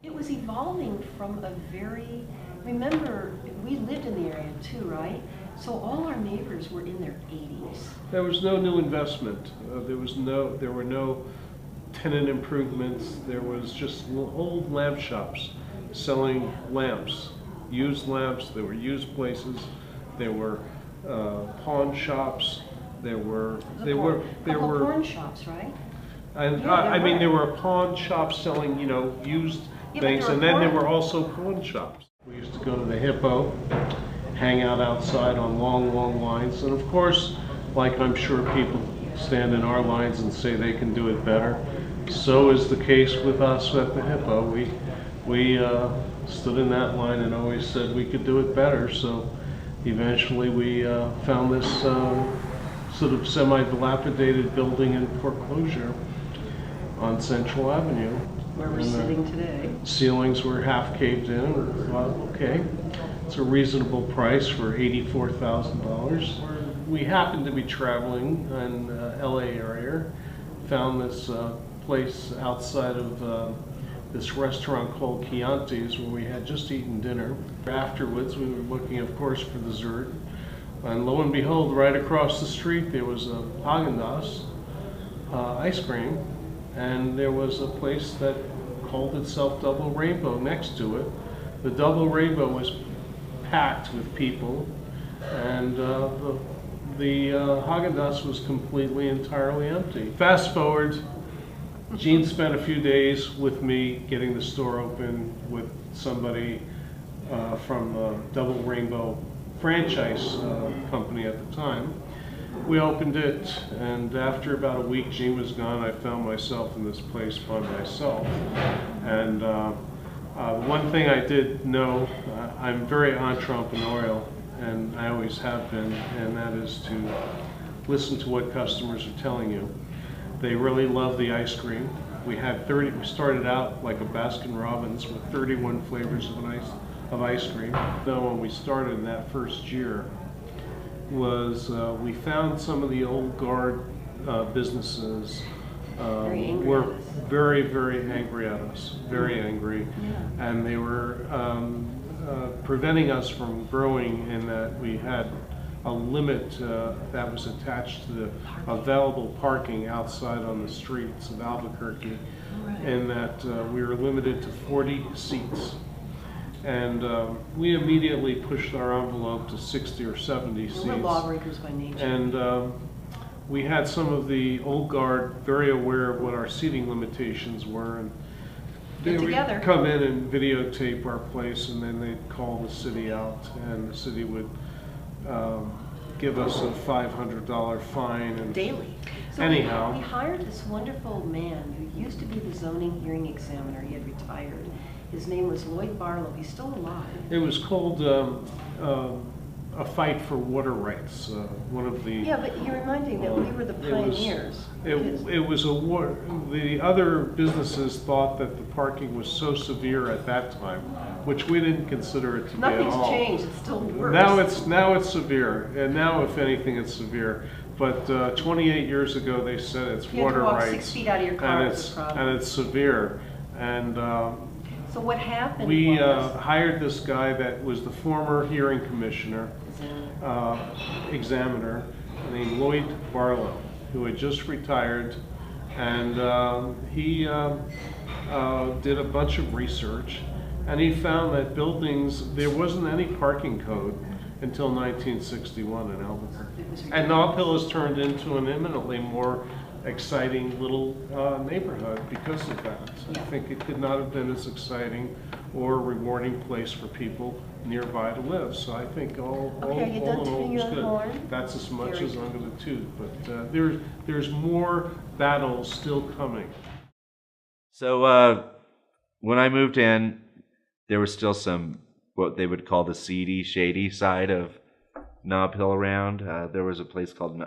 It was evolving from a very, remember, we lived in the area too, right? So all our neighbors were in their 80s. There was no new investment. There were no tenant improvements. There was just old lamp shops selling lamps, used lamps. There were used places. There were pawn shops. There were Pawn shops, right? and Yeah, I mean were. there were pawn shops selling used Yeah, but things, there and were then there pawn- were also pawn shops. We used to go to the Hippo, hang out outside on long, long lines, and of course, like I'm sure people stand in our lines and say they can do it better, so is the case with us at the Hippo. We stood in that line and always said we could do it better, so eventually we found this sort of semi-dilapidated building in foreclosure on Central Avenue. Where we're And, sitting today. ceilings were half caved in. And we thought, okay, it's a reasonable price for $84,000. We happened to be traveling in LA area, found this place outside of this restaurant called Chianti's where we had just eaten dinner. Afterwards, we were looking, of course, for dessert. And lo and behold, right across the street, there was a Haagen-Dazs ice cream. And there was a place that called itself Double Rainbow next to it. The Double Rainbow was packed with people, and the Haagen-Dazs was completely, entirely empty. Fast forward, Gene spent a few days with me getting the store open with somebody from Double Rainbow franchise company at the time. We opened it, and after about a week Gene was gone, I found myself in this place by myself. And one thing I did know, I'm very entrepreneurial, and I always have been, and that is to listen to what customers are telling you. They really love the ice cream. We started out like a Baskin Robbins with 31 flavors of ice cream. Though when we started in that first year, we found some of the old guard businesses were very, very angry at us, very angry, and they were preventing us from growing in that we had a limit that was attached to the available parking outside on the streets of Albuquerque, and that we were limited to 40 seats. And we immediately pushed our envelope to 60 or 70 seats. We're lawbreakers by nature. And we had some of the old guard very aware of what our seating limitations were. And they would come in and videotape our place, and then they'd call the city out, and the city would give us a $500 fine. And daily. So anyhow, we hired this wonderful man who used to be the zoning hearing examiner. He had retired. His name was Lloyd Barlow. He's still alive. it was called A Fight for Water Rights. One of the Yeah, but you're reminding that we were the pioneers. It was a war. The other businesses thought that the parking was so severe at that time, which we didn't consider it to be at all. Nothing's changed. It's still worse. Now it's severe, and now if anything, it's severe. But 28 years ago, they said it's water you have to walk rights, 6 feet out of your car. and it's severe. And so what happened? we hired this guy that was the former hearing commissioner, examiner, named Lloyd Barlow, who had just retired, and he did a bunch of research, and he found that there wasn't any parking code until 1961 in Albuquerque. And Nob Hill has turned into an eminently more exciting little neighborhood because of that. I think it could not have been as exciting or rewarding place for people nearby to live. So I think all in all was good. That's as much as I'm going to toot. But there's more battles still coming. So when I moved in, there was still some what they would call the seedy, shady side of Nob Hill around. There was a place called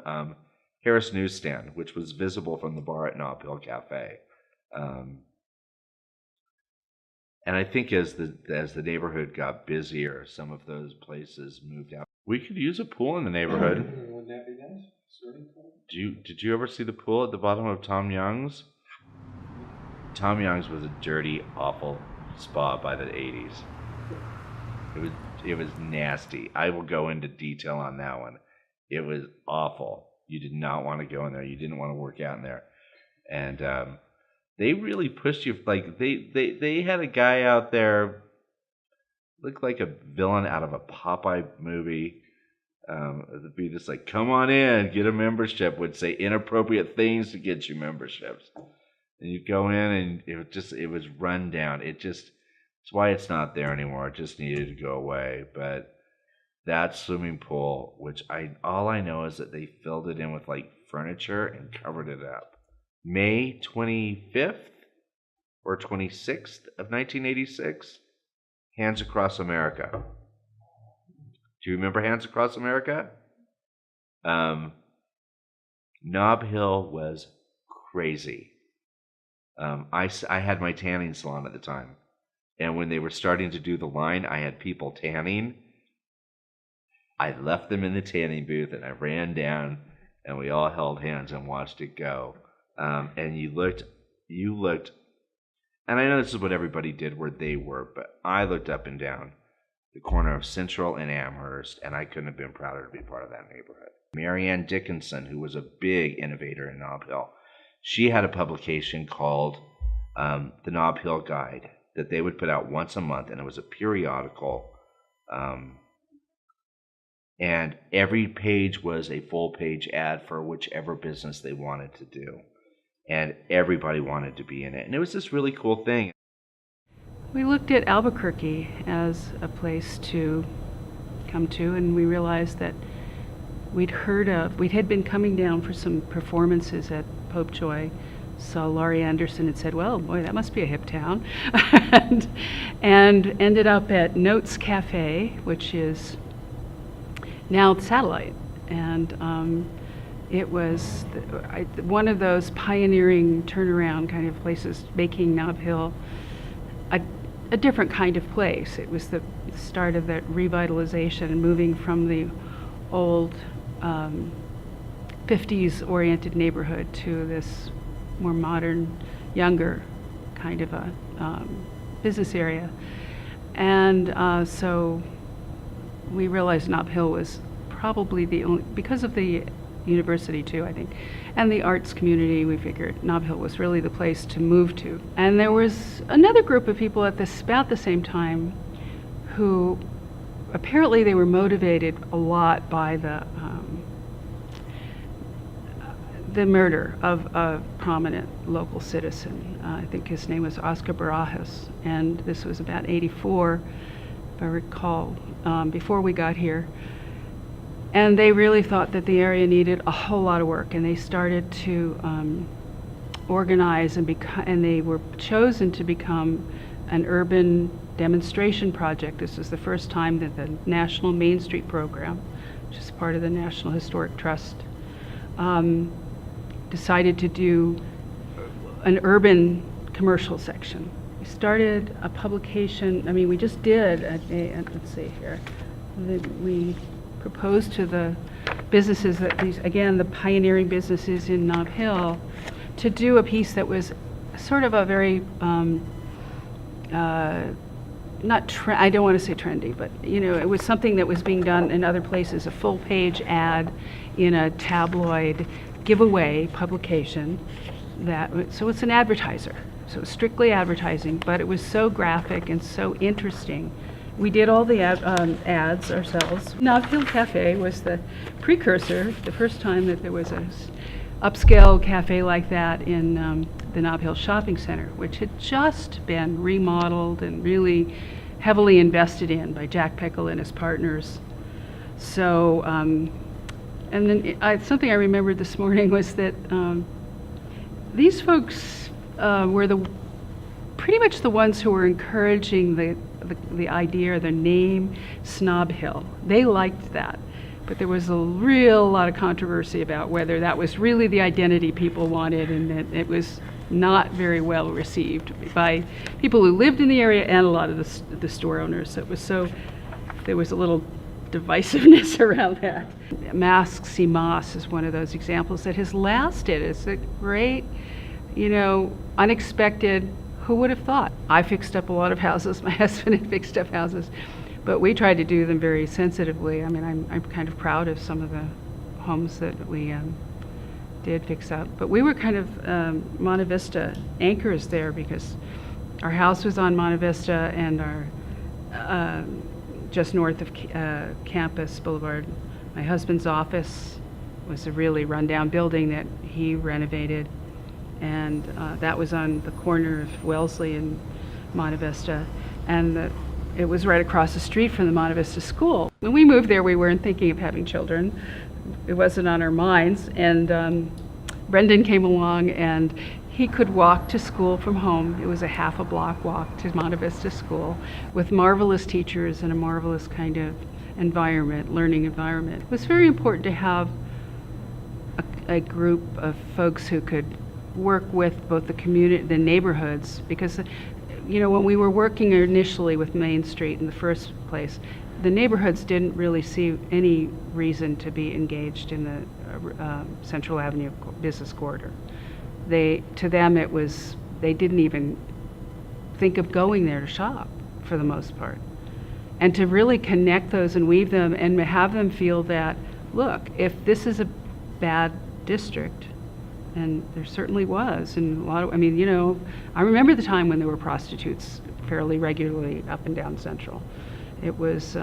Harris Newsstand, which was visible from the bar at Nob Hill Cafe. And I think as the neighborhood got busier, some of those places moved out. We could use a pool in the neighborhood. Wouldn't that be nice? Did you ever see the pool at the bottom of Tom Young's? Tom Young's was a dirty, awful spa by the 80s. It was nasty. I will go into detail on that one. It was awful. You did not want to go in there. You didn't want to work out in there. And they really pushed you. Like they had a guy out there looked like a villain out of a Popeye movie. It'd be just like, come on in, get a membership. Would say inappropriate things to get you memberships. And you'd go in, and it was run down. It's why it's not there anymore. It just needed to go away. But that swimming pool, which all I know is that they filled it in with like furniture and covered it up. May 25th or 26th of 1986, Hands Across America. Do you remember Hands Across America? Nob Hill was crazy. I had my tanning salon at the time. And when they were starting to do the line, I had people tanning. I left them in the tanning booth, and I ran down, and we all held hands and watched it go. And you looked, and I know this is what everybody did where they were, but I looked up and down the corner of Central and Amherst, and I couldn't have been prouder to be part of that neighborhood. Marianne Dickinson, who was a big innovator in Nob Hill, she had a publication called The Nob Hill Guide that they would put out once a month, and it was a periodical. And every page was a full-page ad for whichever business they wanted to do. And everybody wanted to be in it. And it was this really cool thing. We looked at Albuquerque as a place to come to, and we realized that we had been coming down for some performances at Pope Joy, saw Laurie Anderson and said, well, boy, that must be a hip town. and ended up at Notes Cafe, which is now Satellite. And it was one of those pioneering turnaround kind of places, making Nob Hill a different kind of place. It was the start of that revitalization and moving from the old 50s oriented neighborhood to this more modern, younger kind of a business area. And so we realized Nob Hill was probably the only, because of the university too, I think, and the arts community, we figured Nob Hill was really the place to move to. And there was another group of people at about the same time who apparently they were motivated a lot by the murder of a prominent local citizen. I think his name was Oscar Barajas, and this was about 84, if I recall, before we got here. And they really thought that the area needed a whole lot of work, and they started to organize and they were chosen to become an urban demonstration project. This was the first time that the National Main Street Program, which is part of the National Historic Trust, decided to do an urban commercial section. We started a publication, we just did, let's see here, we proposed to the businesses that the pioneering businesses in Nob Hill, to do a piece that was sort of a very, I don't want to say trendy, but it was something that was being done in other places, a full-page ad in a tabloid giveaway publication. So it's an advertiser, so it's strictly advertising, but it was so graphic and so interesting. We did all the ads ourselves. Nob Hill Cafe was the precursor, the first time that there was a upscale cafe like that in the Nob Hill Shopping Center, which had just been remodeled and really heavily invested in by Jack Pickle and his partners. So, and then something I remembered this morning was that these folks were pretty much the ones who were encouraging the idea, the name Snob Hill. They liked that, but there was a real lot of controversy about whether that was really the identity people wanted, and that it was not very well received by people who lived in the area and a lot of the store owners. So there was a little divisiveness around that. Masque Si Mas is one of those examples that has lasted. It's a great, unexpected who would have thought? I fixed up a lot of houses. My husband had fixed up houses. But we tried to do them very sensitively. I mean, I'm kind of proud of some of the homes that we did fix up. But we were kind of Monte Vista anchors there because our house was on Monte Vista and our just north of Campus Boulevard. My husband's office was a really rundown building that he renovated, and that was on the corner of Wellesley and Monte Vista, and it was right across the street from the Monte Vista School. When we moved there, we weren't thinking of having children. It wasn't on our minds, and Brendan came along, and he could walk to school from home. It was a half a block walk to Monte Vista School with marvelous teachers and a marvelous kind of environment, learning environment. It was very important to have a group of folks who could work with both the community, the neighborhoods, because you know, when we were working initially with Main Street in the first place, the neighborhoods didn't really see any reason to be engaged in the Central Avenue business corridor. To them it was, they didn't even think of going there to shop for the most part. And to really connect those and weave them and have them feel that, look, if this is a bad district, and there certainly was, and a lot of, I mean, you know, I remember the time when there were prostitutes fairly regularly up and down Central. It was,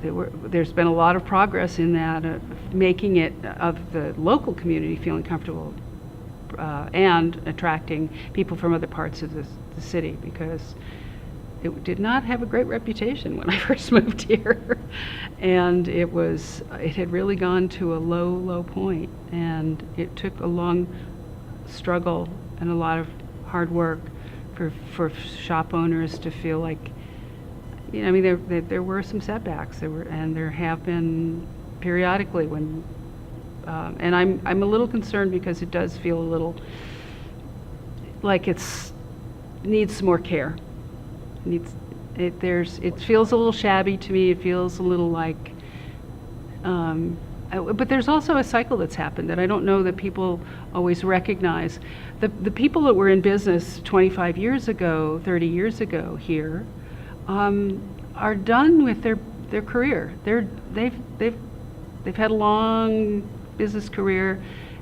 there's been a lot of progress in that, making it, of the local community feeling comfortable and attracting people from other parts of the city, because it did not have a great reputation when I first moved here. And it had really gone to a low point. And it took a long struggle and a lot of hard work for shop owners to feel like, you know, I mean, there were some setbacks. And there have been periodically when, and I'm a little concerned because it does feel a little like needs some more care. It feels a little shabby to me. It feels a little like, but there's also a cycle that's happened that I don't know that people always recognize. The people that were in business 25 years ago, 30 years ago here, are done with their career. They've had a long business career,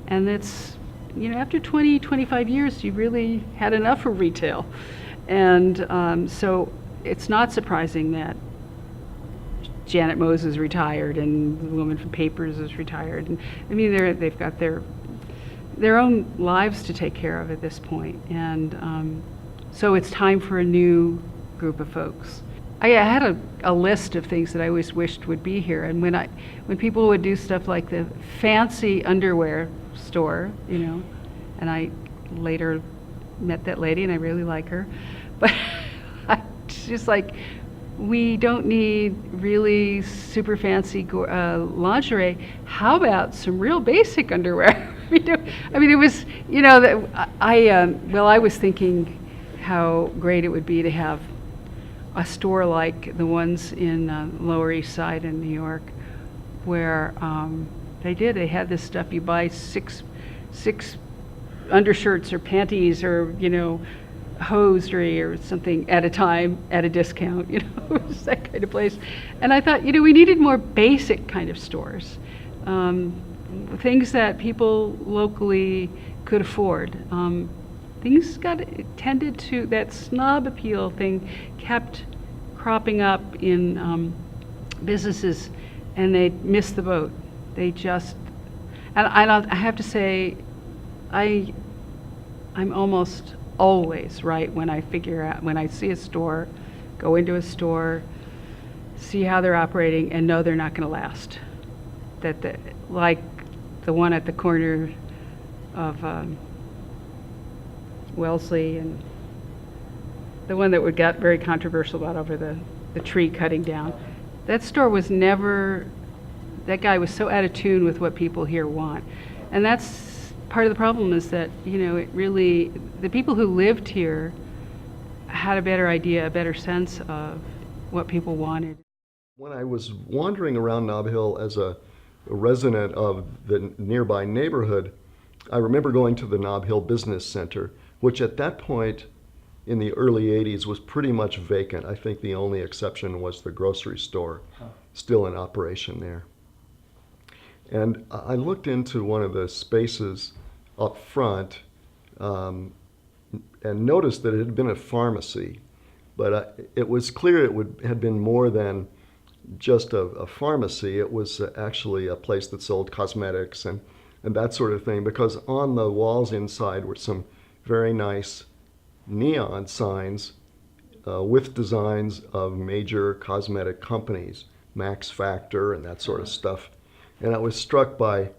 and it's, you know, after 25 years, you really had enough of retail. And so it's not surprising that Janet Moses retired and the woman from Papers is retired. And I mean, they've got their own lives to take care of at this point. And so it's time for a new group of folks. I had a list of things that I always wished would be here. And when people would do stuff like the fancy underwear store, you know, and I later met that lady and I really like her, but it's just like, we don't need really super fancy lingerie. How about some real basic underwear? I mean, it was, you know, that I was thinking how great it would be to have a store like the ones in Lower East Side in New York, where they had this stuff. You buy six undershirts or panties or, you know, hosiery or something at a time at a discount, you know, it was that kind of place. And I thought, you know, we needed more basic kind of stores, things that people locally could afford. Things tended to, that snob appeal thing kept cropping up in businesses, and they missed the boat. They just, and I have to say, I'm almost always right when I see a store, go into a store, see how they're operating, and know they're not going to last. Like the one at the corner of Wellesley, and the one that got very controversial about over the tree cutting down. That store was never, that guy was so out of tune with what people here want. And that's part of the problem, is that, you know, it really, the people who lived here had a better idea, a better sense of what people wanted. When I was wandering around Nob Hill as a resident of the nearby neighborhood, I remember going to the Nob Hill Business Center, which at that point in the early 80s was pretty much vacant. I think the only exception was the grocery store, still in operation there. And I looked into one of the spaces up front and noticed that it had been a pharmacy. But it was clear had been more than just a pharmacy. It was actually a place that sold cosmetics and that sort of thing, because on the walls inside were some very nice neon signs with designs of major cosmetic companies, Max Factor and that sort of stuff. And I was struck by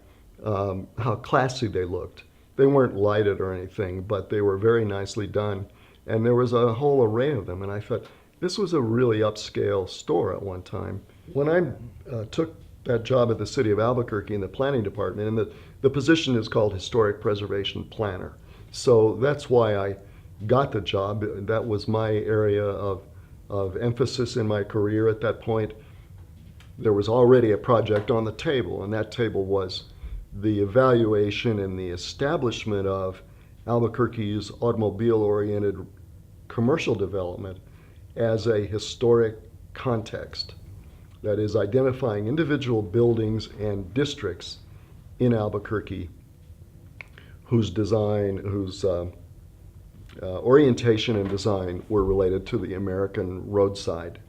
how classy they looked. They weren't lighted or anything, but they were very nicely done. And there was a whole array of them, and I thought, this was a really upscale store at one time. When I took that job at the city of Albuquerque in the planning department, and the position is called Historic Preservation Planner. So that's why I got the job. That was my area of emphasis in my career at that point. There was already a project on the table, and that table was the evaluation and the establishment of Albuquerque's automobile-oriented commercial development as a historic context. That is, identifying individual buildings and districts in Albuquerque whose design, whose orientation and design were related to the American roadside.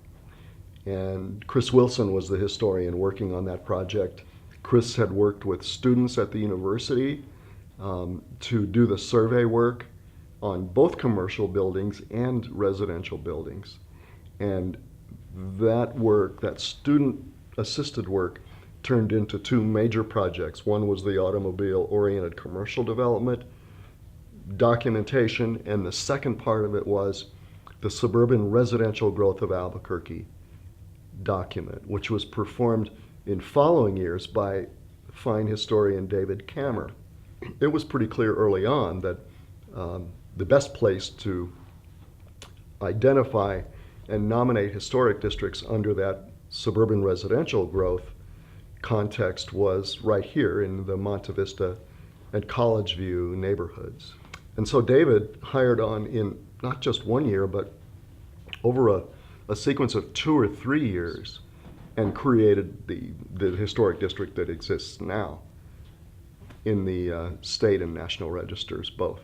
And Chris Wilson was the historian working on that project. Chris had worked with students at the university to do the survey work on both commercial buildings and residential buildings. And that work, that student-assisted work, turned into two major projects. One was the automobile-oriented commercial development documentation, and the second part of it was the suburban residential growth of Albuquerque document, which was performed in following years by fine historian David Kammer. It was pretty clear early on that the best place to identify and nominate historic districts under that suburban residential growth context was right here in the Monte Vista and College View neighborhoods. And so David hired on in not just 1 year, but over a sequence of 2 or 3 years, and created the historic district that exists now in the state and national registers both.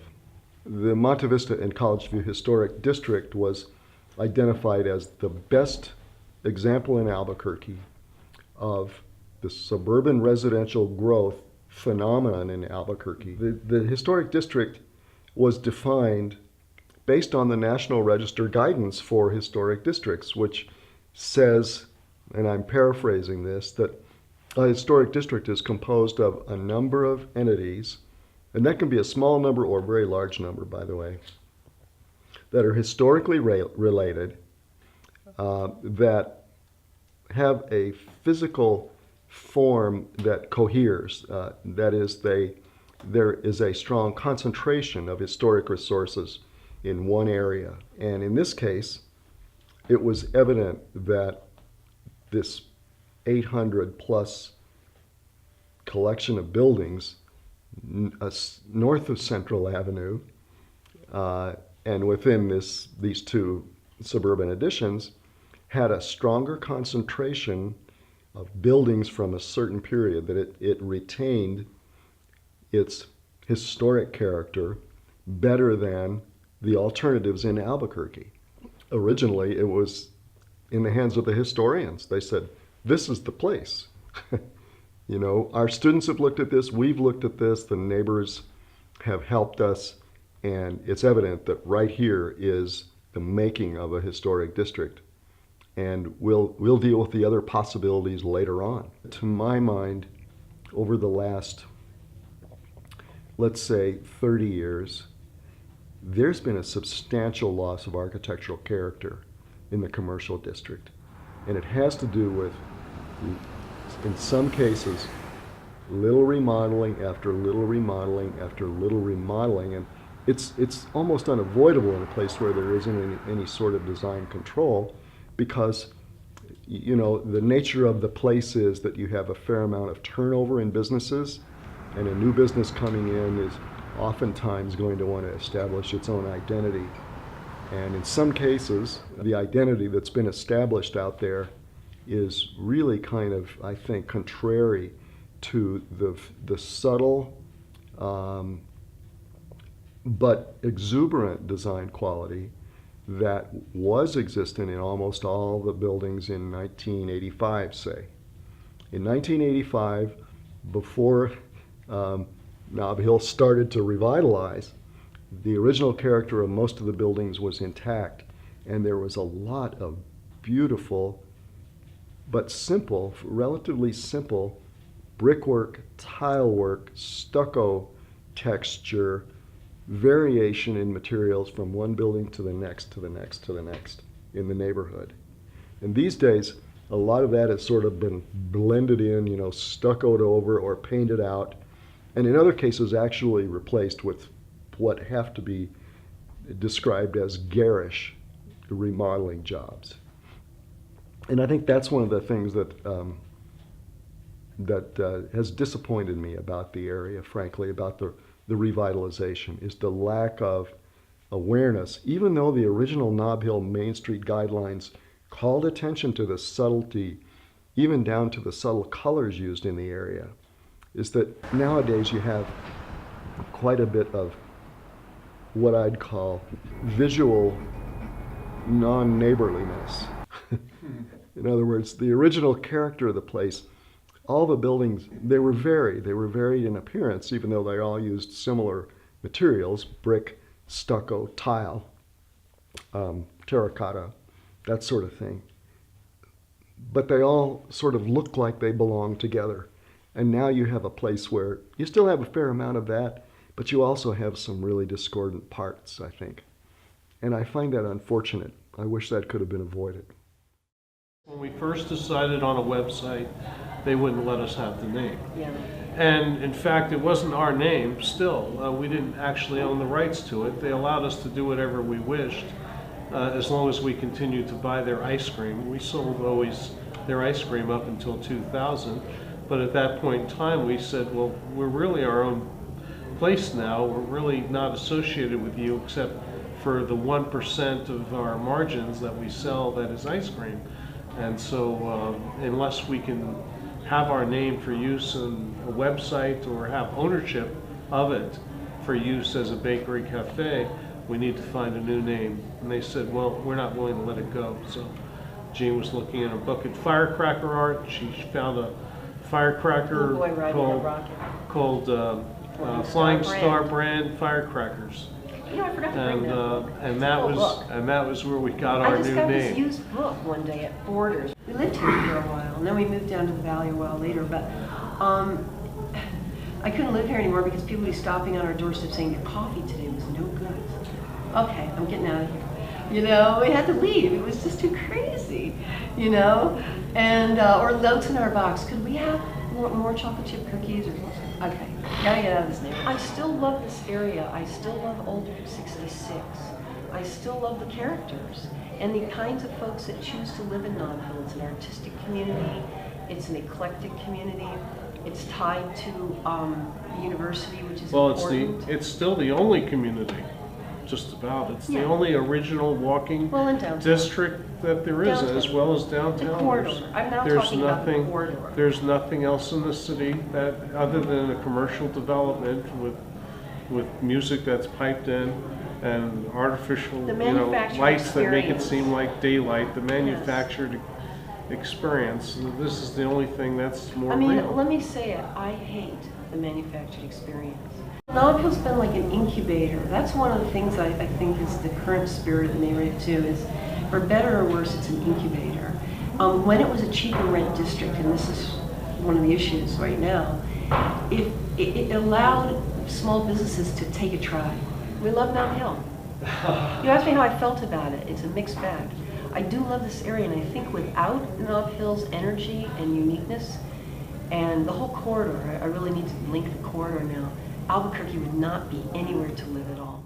The Monte Vista and College View Historic District was identified as the best example in Albuquerque of the suburban residential growth phenomenon in Albuquerque. The historic district was defined based on the National Register guidance for historic districts, which says, and I'm paraphrasing this, that a historic district is composed of a number of entities, and that can be a small number or a very large number, by the way, that are historically related, that have a physical form that coheres. That is, there is a strong concentration of historic resources in one area. And in this case, it was evident that this 800 plus collection of buildings north of Central Avenue and within these two suburban additions had a stronger concentration of buildings from a certain period, that it retained its historic character better than the alternatives in Albuquerque. Originally, it was in the hands of the historians. They said, this is the place. You know, our students have looked at this, we've looked at this, the neighbors have helped us, and it's evident that right here is the making of a historic district. And we'll deal with the other possibilities later on. To my mind, over the last, let's say, 30 years, there's been a substantial loss of architectural character in the commercial district. And it has to do with, in some cases, little remodeling after little remodeling after little remodeling. And it's almost unavoidable in a place where there isn't any sort of design control, because you know the nature of the place is that you have a fair amount of turnover in businesses, And a new business coming in is oftentimes going to want to establish its own identity. And in some cases, the identity that's been established out there is really kind of, I think, contrary to the subtle but exuberant design quality that was existent in almost all the buildings in 1985, say. In 1985, before Nob Hill started to revitalize, the original character of most of the buildings was intact, and there was a lot of beautiful but simple, relatively simple brickwork, tile work, stucco texture, variation in materials from one building to the next, to the next, to the next in the neighborhood. And these days, a lot of that has sort of been blended in, stuccoed over or painted out, and in other cases actually replaced with what have to be described as garish remodeling jobs. And I think that's one of the things that has disappointed me about the area, frankly, about the revitalization, is the lack of awareness. Even though the original Nob Hill Main Street guidelines called attention to the subtlety, even down to the subtle colors used in the area, is that nowadays you have quite a bit of what I'd call visual non-neighborliness. In other words, the original character of the place, all the buildings, they were varied in appearance, even though they all used similar materials: brick, stucco, tile, terracotta, that sort of thing. But they all sort of look like they belong together. And now you have a place where you still have a fair amount of that, but you also have some really discordant parts, I think. And I find that unfortunate. I wish that could have been avoided. When we first decided on a website, they wouldn't let us have the name. Yeah. And in fact, it wasn't our name still. We didn't actually own the rights to it. They allowed us to do whatever we wished, as long as we continued to buy their ice cream. We sold always their ice cream up until 2000. But at that point in time, we said, well, we're really our own place now. We're really not associated with you except for the 1% of our margins that we sell that is ice cream. And so unless we can have our name for use in a website or have ownership of it for use as a bakery cafe, we need to find a new name. And they said, well, we're not willing to let it go. So Jean was looking at a book at firecracker art. She found a firecracker Little boy riding a rocket. called Flying Star Brand firecrackers. I forgot to bring that. And It's that was where we got I our just new got this name. used book one day at Borders. We lived here for a while, and then we moved down to the valley a while later. But I couldn't live here anymore because people would be stopping on our doorstep saying your coffee today was no good. Okay, I'm getting out of here. We had to leave. It was just too crazy, And or notes in our box. Could we have more chocolate chip cookies or something? Okay, gotta get out of this neighborhood. I still love this area. I still love Old 66. I still love the characters and the kinds of folks that choose to live in Nob Hill. It's an artistic community. It's an eclectic community. It's tied to the university, which is important. It's still the only community, just about. It's the only original walking Well, in downtown. district that there is, Downtown. as well as downtown. The corridor. I'm now There's talking about the nothing- corridor. There's nothing else in the city that, other than a commercial development with music that's piped in and artificial, The manufactured lights that make it experience. seem like daylight. The manufactured experience. This is the only thing that's more real. Let me say it. I hate the manufactured experience. Nob Hill's been like an incubator. That's one of the things I think is the current spirit of the neighborhood too, is for better or worse, it's an incubator. When it was a cheaper rent district, and this is one of the issues right now, it allowed small businesses to take a try. We love Nob Hill. You asked me how I felt about it. It's a mixed bag. I do love this area, and I think without Nob Hill's energy and uniqueness and the whole corridor, I really need to link the corridor now, Albuquerque would not be anywhere to live at all.